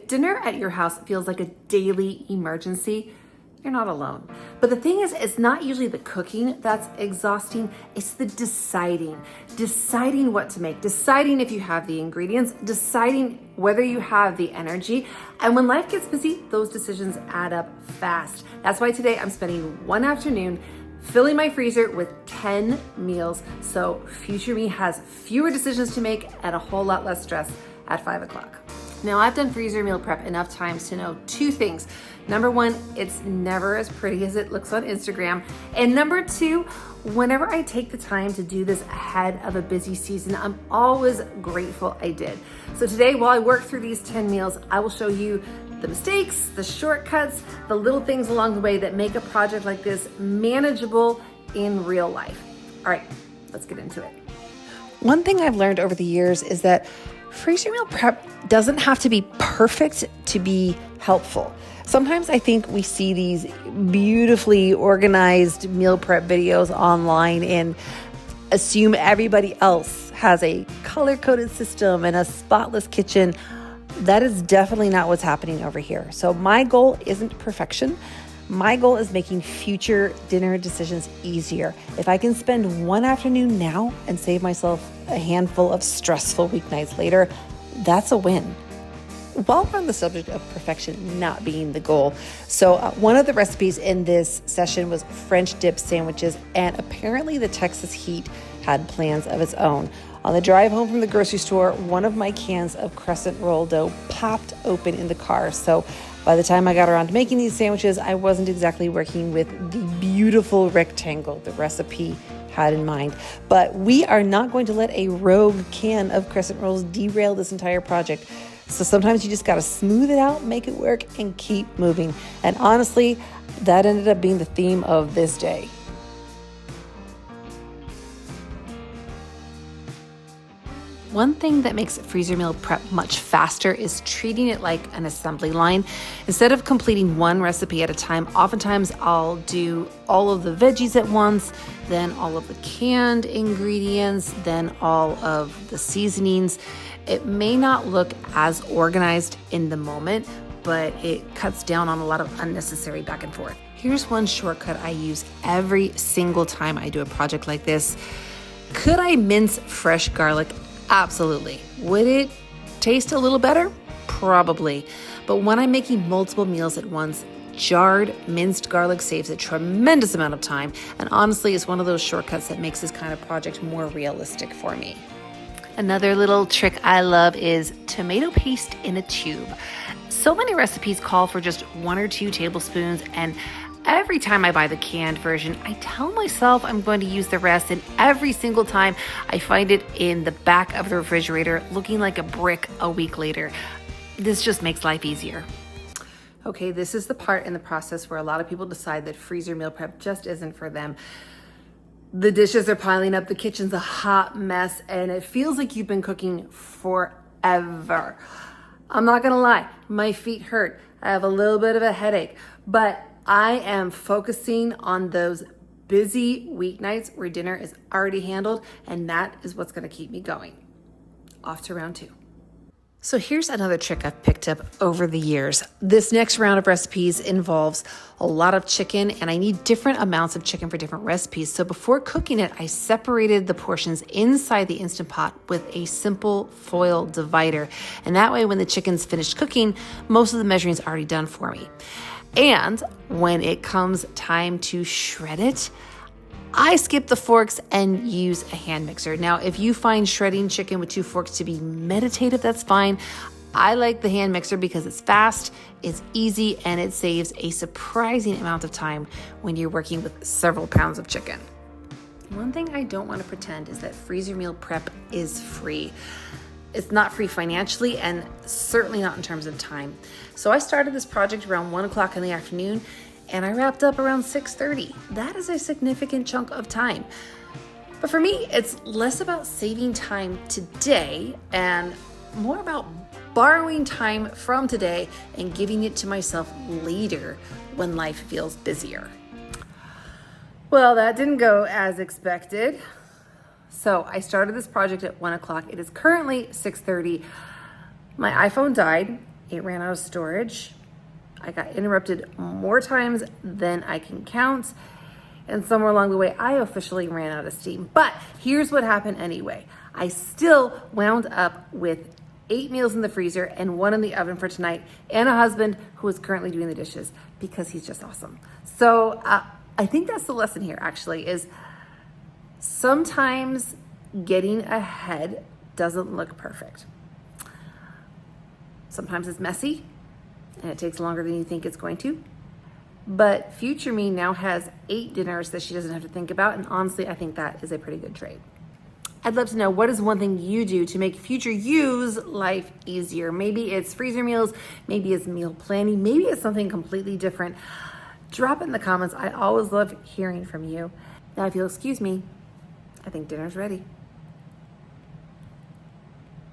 If dinner at your house feels like a daily emergency, you're not alone. But the thing is, it's not usually the cooking that's exhausting, it's the deciding what to make, deciding if you have the ingredients, deciding whether you have the energy. And when life gets busy, those decisions add up fast. That's why today I'm spending one afternoon filling my freezer with 10 meals so future me has fewer decisions to make and a whole lot less stress at 5 o'clock. Now, I've done freezer meal prep enough times to know two things. Number one, it's never as pretty as it looks on Instagram. And number two, whenever I take the time to do this ahead of a busy season, I'm always grateful I did. So today, while I work through these 10 meals, I will show you the mistakes, the shortcuts, the little things along the way that make a project like this manageable in real life. All right, let's get into it. One thing I've learned over the years is that freezer meal prep doesn't have to be perfect to be helpful. Sometimes I think we see these beautifully organized meal prep videos online and assume everybody else has a color-coded system and a spotless kitchen. That is definitely not what's happening over here. So my goal isn't perfection. My goal is making future dinner decisions easier. If I can spend one afternoon now and save myself a handful of stressful weeknights later, that's a win. While we're on the subject of perfection not being the goal, so one of the recipes in this session was French dip sandwiches, and apparently the Texas heat had plans of its own. On the drive home from the grocery store, one of my cans of crescent roll dough popped open in the car. So by the time I got around to making these sandwiches, I wasn't exactly working with the beautiful rectangle the recipe had in mind. But we are not going to let a rogue can of crescent rolls derail this entire project. So sometimes you just got to smooth it out, make it work, and keep moving. And honestly, that ended up being the theme of this day. One thing that makes freezer meal prep much faster is treating it like an assembly line. Instead of completing one recipe at a time, oftentimes I'll do all of the veggies at once, then all of the canned ingredients, then all of the seasonings. It may not look as organized in the moment, but it cuts down on a lot of unnecessary back and forth. Here's one shortcut I use every single time I do a project like this. Could I mince fresh garlic? Absolutely. Would it taste a little better? Probably. But when I'm making multiple meals at once, jarred minced garlic saves a tremendous amount of time, and honestly is one of those shortcuts that makes this kind of project more realistic for me. Another little trick I love is tomato paste in a tube. So many recipes call for just 1 or 2 tablespoons, and every time I buy the canned version, I tell myself I'm going to use the rest, and every single time I find it in the back of the refrigerator looking like a brick a week later. This just makes life easier. Okay, this is the part in the process where a lot of people decide that freezer meal prep just isn't for them. The dishes are piling up, the kitchen's a hot mess, and it feels like you've been cooking forever. I'm not gonna lie, my feet hurt. I have a little bit of a headache, but I am focusing on those busy weeknights where dinner is already handled, and that is what's gonna keep me going. Off to round 2. So here's another trick I've picked up over the years. This next round of recipes involves a lot of chicken, and I need different amounts of chicken for different recipes. So before cooking it, I separated the portions inside the Instant Pot with a simple foil divider. And that way, when the chicken's finished cooking, most of the measuring is already done for me. And when it comes time to shred it, I skip the forks and use a hand mixer. Now, if you find shredding chicken with 2 forks to be meditative, that's fine. I like the hand mixer because it's fast, it's easy, and it saves a surprising amount of time when you're working with several pounds of chicken. One thing I don't want to pretend is that freezer meal prep is free. It's not free financially, and certainly not in terms of time. So I started this project around 1 o'clock in the afternoon, and I wrapped up around 6:30. That is a significant chunk of time. But for me, it's less about saving time today and more about borrowing time from today and giving it to myself later when life feels busier. Well, that didn't go as expected. So I started this project at 1 o'clock. It is currently 6:30. My iPhone died it ran out of storage. I got interrupted more times than I can count. And somewhere along the way, I officially ran out of steam. But here's what happened anyway. I still wound up with 8 meals in the freezer and 1 in the oven for tonight, and a husband who is currently doing the dishes because he's just awesome. So I think that's the lesson here actually, is sometimes getting ahead doesn't look perfect. Sometimes it's messy and it takes longer than you think it's going to. But future me now has 8 dinners that she doesn't have to think about. And honestly, I think that is a pretty good trade. I'd love to know, what is one thing you do to make future you's life easier? Maybe it's freezer meals, maybe it's meal planning, maybe it's something completely different. Drop it in the comments. I always love hearing from you. Now, if you'll excuse me, I think dinner's ready.